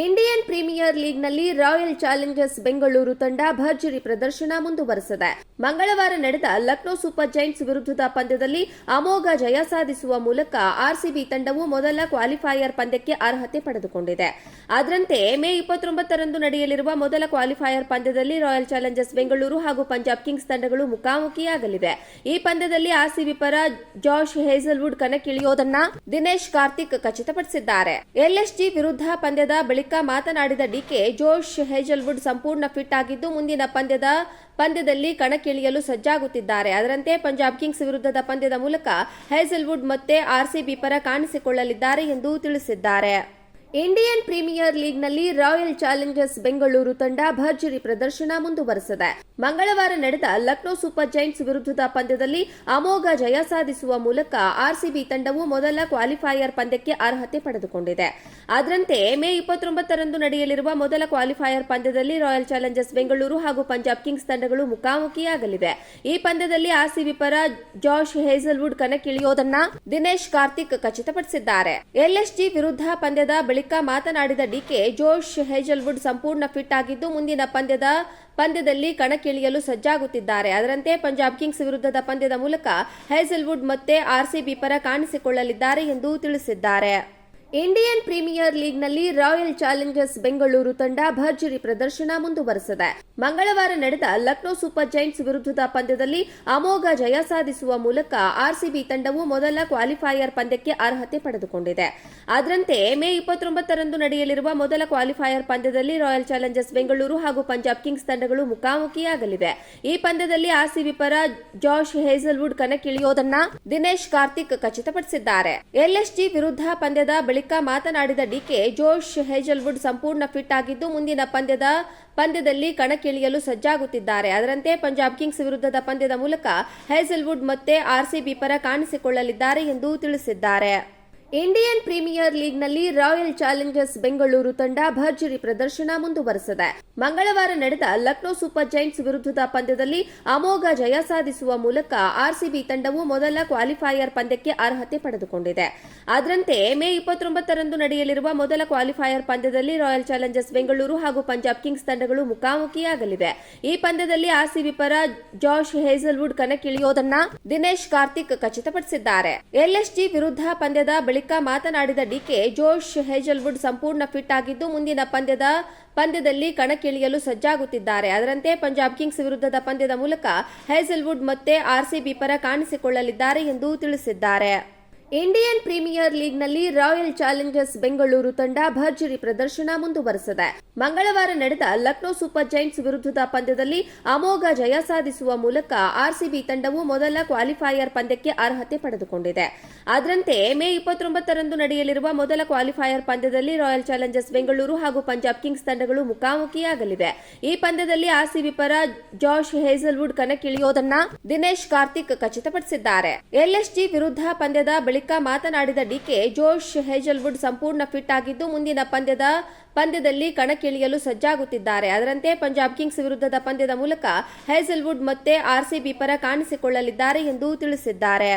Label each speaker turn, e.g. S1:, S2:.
S1: Indian Premier ಲೀಗ್ನಲ್ಲಿ Royal Challengers Bengaluru ತಂಡ ಭರ್ಜರಿ ಪ್ರದರ್ಶನ ಮುಂದುವರೆಸಿದೆ. ಮಂಗಳವಾರ ನಡೆದ ಲಕ್ನೋ ಸೂಪರ್ ಜೈಂಟ್ಸ್ ವಿರುದ್ಧದ ಪಂದ್ಯದಲ್ಲಿ ಅಮೋಘ ಜಯ ಸಾಧಿಸುವ ಮೂಲಕ ಆರ್ಸಿಬಿ ತಂಡವು ಮೊದಲ ಕ್ವಾಲಿಫೈಯರ್ ಪಂದ್ಯಕ್ಕೆ ಅರ್ಹತೆ ಪಡೆದುಕೊಂಡಿದೆ. ಅದರಂತೆ ಮೇ 29ರಂದು ನಡೆಯಲಿರುವ ಮೊದಲ ಕ್ವಾಲಿಫೈಯರ್ ಪಂದ್ಯದಲ್ಲಿ ರಾಯಲ್ ಚಾಲೆಂಜರ್ಸ್ ಬೆಂಗಳೂರು ಹಾಗೂ ಪಂಜಾಬ್ ಕಿಂಗ್ಸ್ ತಂಡಗಳು ಮುಖಾಮುಖಿಯಾಗಲಿವೆ. ಈ ಪಂದ್ಯದಲ್ಲಿ ಆರ್ಸಿಬಿ ಪರ ಜಾಶ್ ಹೇಜಲ್ವುಡ್ ಕಣಕ್ಕಿಳಿಯೋದನ್ನ ದಿನೇಶ್ ಕಾರ್ತಿಕ್ ಖಚಿತಪಡಿಸಿದ್ದಾರೆ. ಎಲ್ಎಸ್ಜಿ ವಿರುದ್ಧ ಪಂದ್ಯದ ಬಳಿಕ ಮಾತನಾಡಿದ ಡಿಕೆ, ಜೋಶ್ ಹೇಜಲ್ವುಡ್ ಸಂಪೂರ್ಣ ಫಿಟ್ ಆಗಿದ್ದು ಮುಂದಿನ ಪಂದ್ಯದಲ್ಲಿ ಕಣಕ್ಕಿಳಿಯಲು ಸಜ್ಜಾಗುತ್ತಿದ್ದಾರೆ. ಅದರಂತೆ ಪಂಜಾಬ್ ಕಿಂಗ್ಸ್ ವಿರುದ್ಧದ ಪಂದ್ಯದ ಮೂಲಕ ಹೇಜಲ್ವುಡ್ ಮತ್ತೆ ಆರ್ಸಿಬಿ ಪರ ಕಾಣಿಸಿಕೊಳ್ಳಲಿದ್ದಾರೆ ಎಂದು ತಿಳಿಸಿದ್ದಾರೆ. ಇಂಡಿಯನ್ ಪ್ರೀಮಿಯರ್ ಲೀಗ್ನಲ್ಲಿ ರಾಯಲ್ ಚಾಲೆಂಜರ್ಸ್ ಬೆಂಗಳೂರು ತಂಡ ಭರ್ಜರಿ ಪ್ರದರ್ಶನ ಮುಂದುವರೆಸಿದೆ. ಮಂಗಳವಾರ ನಡೆದ ಲಕ್ನೋ ಸೂಪರ್ ಜೈಂಟ್ಸ್ ವಿರುದ್ಧದ ಪಂದ್ಯದಲ್ಲಿ ಅಮೋಘ ಜಯ ಸಾಧಿಸುವ ಮೂಲಕ ಆರ್ಸಿಬಿ ತಂಡವು ಮೊದಲ ಕ್ವಾಲಿಫೈಯರ್ ಪಂದ್ಯಕ್ಕೆ ಅರ್ಹತೆ ಪಡೆದುಕೊಂಡಿದೆ. ಅದರಂತೆ ಮೇ 29ರಂದು ನಡೆಯಲಿರುವ ಮೊದಲ ಕ್ವಾಲಿಫೈಯರ್ ಪಂದ್ಯದಲ್ಲಿ ರಾಯಲ್ ಚಾಲೆಂಜರ್ಸ್ ಬೆಂಗಳೂರು ಹಾಗೂ ಪಂಜಾಬ್ ಕಿಂಗ್ಸ್ ತಂಡಗಳು ಮುಖಾಮುಖಿಯಾಗಲಿವೆ. ಈ ಪಂದ್ಯದಲ್ಲಿ ಆರ್ಸಿಬಿ ಪರ ಜಾಶ್ ಹೇಜಲ್ವುಡ್ ಕಣಕ್ಕಿಳಿಯೋದನ್ನ ದಿನೇಶ್ ಕಾರ್ತಿಕ್ ಖಚಿತಪಡಿಸಿದ್ದಾರೆ. ಎಲ್ಎಸ್ಜಿ ವಿರುದ್ಧ ಪಂದ್ಯದ ಬಳಿಕ ಮಾತನಾಡಿದ ಡಿಕೆ, ಜೋಶ್ ಹೇಜಲ್ವುಡ್ ಸಂಪೂರ್ಣ ಫಿಟ್ ಆಗಿದ್ದು ಮುಂದಿನ ಪಂದ್ಯದಲ್ಲಿ ಕಣಕ್ಕಿಳಿಯಲು ಸಜ್ಜಾಗುತ್ತಿದ್ದಾರೆ. ಅದರಂತೆ ಪಂಜಾಬ್ ಕಿಂಗ್ಸ್ ವಿರುದ್ಧದ ಪಂದ್ಯದ ಮೂಲಕ ಹೇಜಲ್ವುಡ್ ಮತ್ತೆ ಆರ್ಸಿಬಿ ಪರ ಕಾಣಿಸಿಕೊಳ್ಳಲಿದ್ದಾರೆ ಎಂದು ತಿಳಿಸಿದ್ದಾರೆ. ಇಂಡಿಯನ್ ಪ್ರೀಮಿಯರ್ ಲೀಗ್ನಲ್ಲಿ ರಾಯಲ್ ಚಾಲೆಂಜರ್ಸ್ ಬೆಂಗಳೂರು ತಂಡ ಭರ್ಜರಿ ಪ್ರದರ್ಶನ ಮುಂದುವರೆಸಿದೆ. ಮಂಗಳವಾರ ನಡೆದ ಲಕ್ನೋ ಸೂಪರ್ ಜೈಂಟ್ಸ್ ವಿರುದ್ಧದ ಪಂದ್ಯದಲ್ಲಿ ಅಮೋಘ ಜಯ ಸಾಧಿಸುವ ಮೂಲಕ ಆರ್ಸಿಬಿ ತಂಡವು ಮೊದಲ ಕ್ವಾಲಿಫೈಯರ್ ಪಂದ್ಯಕ್ಕೆ ಅರ್ಹತೆ ಪಡೆದುಕೊಂಡಿದೆ. ಅದರಂತೆ ಮೇ 29ರಂದು ನಡೆಯಲಿರುವ ಮೊದಲ ಕ್ವಾಲಿಫೈಯರ್ ಪಂದ್ಯದಲ್ಲಿ ರಾಯಲ್ ಚಾಲೆಂಜರ್ಸ್ ಬೆಂಗಳೂರು ಹಾಗೂ ಪಂಜಾಬ್ ಕಿಂಗ್ಸ್ ತಂಡಗಳು ಮುಖಾಮುಖಿಯಾಗಲಿವೆ. ಈ ಪಂದ್ಯದಲ್ಲಿ ಆರ್ಸಿಬಿ ಪರ ಜಾಶ್ ಹೇಜಲ್ವುಡ್ ಕಣಕ್ಕಿಳಿಯೋದನ್ನ ದಿನೇಶ್ ಕಾರ್ತಿಕ್ ಖಚಿತಪಡಿಸಿದ್ದಾರೆ. ಎಲ್ಎಸ್ಜಿ ವಿರುದ್ಧ ಪಂದ್ಯದ ಬಳಿಕ ಮಾತನಾಡಿದ ಡಿಕೆ, ಜೋಶ್ ಹೇಜಲ್ವುಡ್ ಸಂಪೂರ್ಣ ಫಿಟ್ ಆಗಿದ್ದು ಮುಂದಿನ ಪಂದ್ಯದಲ್ಲಿ ಕಣಕ್ಕಿಳಿಯಲು ಸಜ್ಜಾಗುತ್ತಿದ್ದಾರೆ. ಅದರಂತೆ ಪಂಜಾಬ್ ಕಿಂಗ್ಸ್ ವಿರುದ್ಧದ ಪಂದ್ಯದ ಮೂಲಕ ಹೇಜಲ್ವುಡ್ ಮತ್ತೆ ಆರ್ಸಿಬಿ ಪರ ಕಾಣಿಸಿಕೊಳ್ಳಲಿದ್ದಾರೆ ಎಂದು ತಿಳಿಸಿದ್ದಾರೆ. ಇಂಡಿಯನ್ ಪ್ರೀಮಿಯರ್ ಲೀಗ್ನಲ್ಲಿ ರಾಯಲ್ ಚಾಲೆಂಜರ್ಸ್ ಬೆಂಗಳೂರು ತಂಡ ಭರ್ಜರಿ ಪ್ರದರ್ಶನ ಮುಂದುವರೆಸಿದೆ. ಮಂಗಳವಾರ ನಡೆದ ಲಕ್ನೋ ಸೂಪರ್ ಜೈಂಟ್ಸ್ ವಿರುದ್ಧದ ಪಂದ್ಯದಲ್ಲಿ ಅಮೋಘ ಜಯ ಸಾಧಿಸುವ ಮೂಲಕ ಆರ್ಸಿಬಿ ತಂಡವು ಮೊದಲ ಕ್ವಾಲಿಫೈಯರ್ ಪಂದ್ಯಕ್ಕೆ ಅರ್ಹತೆ ಪಡೆದುಕೊಂಡಿದೆ. ಅದರಂತೆ ಮೇ 29ರಂದು ನಡೆಯಲಿರುವ ಮೊದಲ ಕ್ವಾಲಿಫೈಯರ್ ಪಂದ್ಯದಲ್ಲಿ ರಾಯಲ್ ಚಾಲೆಂಜರ್ಸ್ ಬೆಂಗಳೂರು ಹಾಗೂ ಪಂಜಾಬ್ ಕಿಂಗ್ಸ್ ತಂಡಗಳು ಮುಖಾಮುಖಿಯಾಗಲಿವೆ. ಈ ಪಂದ್ಯದಲ್ಲಿ ಆರ್ಸಿಬಿ ಪರ ಜಾಶ್ ಹೇಜಲ್ವುಡ್ ಕಣಕ್ಕಿಳಿಯೋದನ್ನ ದಿನೇಶ್ ಕಾರ್ತಿಕ್ ಖಚಿತಪಡಿಸಿದ್ದಾರೆ. ಎಲ್ಎಸ್ಜಿ ವಿರುದ್ಧ ಪಂದ್ಯದ ಬಳಿಕ ಮಾತನಾಡಿದ ಡಿಕೆ, ಜೋಶ್ ಹೇಜಲ್ವುಡ್ ಸಂಪೂರ್ಣ ಫಿಟ್ ಆಗಿದ್ದು ಮುಂದಿನ ಪಂದ್ಯದಲ್ಲಿ ಕಣಕ್ಕಿಳಿಯಲು ಸಜ್ಜಾಗುತ್ತಿದ್ದಾರೆ. ಅದರಂತೆ ಪಂಜಾಬ್ ಕಿಂಗ್ಸ್ ವಿರುದ್ಧದ ಪಂದ್ಯದ ಮೂಲಕ ಹೇಜಲ್ವುಡ್ ಮತ್ತೆ ಆರ್ಸಿಬಿ ಪರ ಕಾಣಿಸಿಕೊಳ್ಳಲಿದ್ದಾರೆ ಎಂದು ತಿಳಿಸಿದ್ದಾರೆ. ಇಂಡಿಯನ್ ಪ್ರೀಮಿಯರ್ ಲೀಗ್ನಲ್ಲಿ ರಾಯಲ್ ಚಾಲೆಂಜರ್ಸ್ ಬೆಂಗಳೂರು ತಂಡ ಭರ್ಜರಿ ಪ್ರದರ್ಶನ ಮುಂದುವರೆಸಿದೆ. ಮಂಗಳವಾರ ನಡೆದ ಲಕ್ನೋ ಸೂಪರ್ ಜೈಂಟ್ಸ್ ವಿರುದ್ಧದ ಪಂದ್ಯದಲ್ಲಿ ಅಮೋಘ ಜಯ ಸಾಧಿಸುವ ಮೂಲಕ ಆರ್ಸಿಬಿ ತಂಡವು ಮೊದಲ ಕ್ವಾಲಿಫೈಯರ್ ಪಂದ್ಯಕ್ಕೆ ಅರ್ಹತೆ ಪಡೆದುಕೊಂಡಿದೆ. ಅದರಂತೆ ಮೇ 29ರಂದು ನಡೆಯಲಿರುವ ಮೊದಲ ಕ್ವಾಲಿಫೈಯರ್ ಪಂದ್ಯದಲ್ಲಿ ರಾಯಲ್ ಚಾಲೆಂಜರ್ಸ್ ಬೆಂಗಳೂರು ಹಾಗೂ ಪಂಜಾಬ್ ಕಿಂಗ್ಸ್ ತಂಡಗಳು ಮುಖಾಮುಖಿಯಾಗಲಿವೆ. ಈ ಪಂದ್ಯದಲ್ಲಿ ಆರ್ಸಿಬಿ ಪರ ಜಾಶ್ ಹೇಜಲ್ವುಡ್ ಕಣಕ್ಕಿಳಿಯೋದನ್ನ ದಿನೇಶ್ ಕಾರ್ತಿಕ್ ಖಚಿತಪಡಿಸಿದ್ದಾರೆ. ಎಲ್ಎಸ್ಜಿ ವಿರುದ್ಧ ಪಂದ್ಯದ ಬಳಿಕ ಮಾತನಾಡಿದ ಡಿಕೆ, ಜೋಶ್ ಹೇಜಲ್ವುಡ್ ಸಂಪೂರ್ಣ ಫಿಟ್ ಆಗಿದ್ದು ಮುಂದಿನ ಪಂದ್ಯದಲ್ಲಿ ಕಣಕ್ಕಿಳಿಯಲು ಸಜ್ಜಾಗುತ್ತಿದ್ದಾರೆ. ಅದರಂತೆ ಪಂಜಾಬ್ ಕಿಂಗ್ಸ್ ವಿರುದ್ಧದ ಪಂದ್ಯದ ಮೂಲಕ ಹೇಜಲ್ವುಡ್ ಮತ್ತೆ ಆರ್ಸಿಬಿ ಪರ ಕಾಣಿಸಿಕೊಳ್ಳಲಿದ್ದಾರೆ ಎಂದು ತಿಳಿಸಿದ್ದಾರೆ.